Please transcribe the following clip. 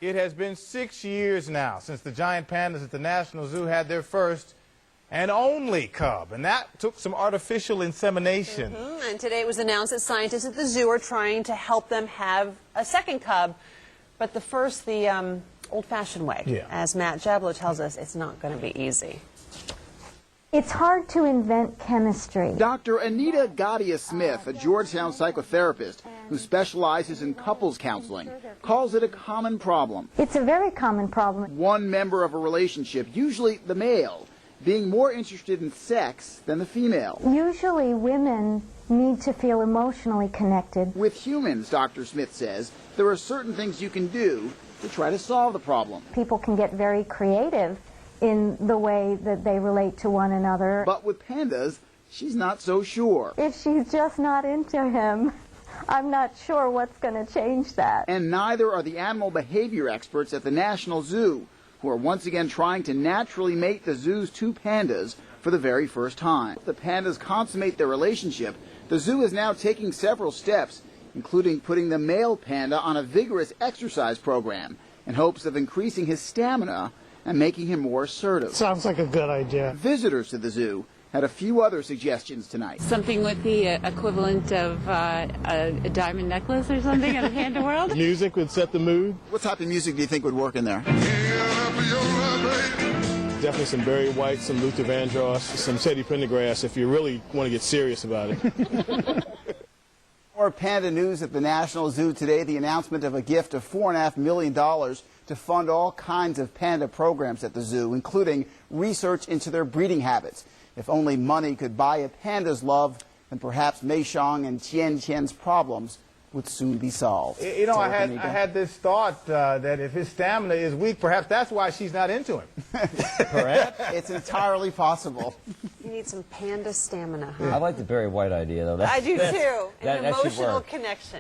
It has been 6 years now since the giant pandas at the National Zoo had their first and only cub, and that took some artificial insemination. And today it was announced that scientists at the zoo are trying to help them have a second cub, but the old-fashioned way. Yeah. As Matt Jablow tells us, it's not going to be easy. It's hard to invent chemistry. Dr. Anita Gadhia-Smith, a Georgetown psychotherapist who specializes in couples counseling, calls it a common problem. It's a very common problem. One member of a relationship, usually the male, being more interested in sex than the female. Usually women need to feel emotionally connected. With humans, Dr. Smith says, there are certain things you can do to try to solve the problem. People can get very creative in the way that they relate to one another. But with pandas, she's not so sure. If she's just not into him, I'm not sure what's going to change that. And neither are the animal behavior experts at the National Zoo, who are once again trying to naturally mate the zoo's two pandas for the very first time. If the pandas consummate their relationship, the zoo is now taking several steps, including putting the male panda on a vigorous exercise program in hopes of increasing his stamina and making him more assertive. Sounds like a good idea. Visitors to the zoo had a few other suggestions tonight. Something with the equivalent of a diamond necklace or something in the panda world. Music would set the mood. What type of music do you think would work in there? Definitely some Barry White, some Luther Vandross, some Teddy Pendergrass if you really want to get serious about it. More panda news at the National Zoo today. The announcement of a gift of $4.5 million to fund all kinds of panda programs at the zoo, including research into their breeding habits. If only money could buy a panda's love, then perhaps Meishong and Tian Tian's problems would soon be solved. You know, I had this thought that if his stamina is weak, perhaps that's why she's not into him. Perhaps. It's entirely possible. You need some panda stamina, huh? I like the Barry White idea, though. I do too. An that should emotional work. connection.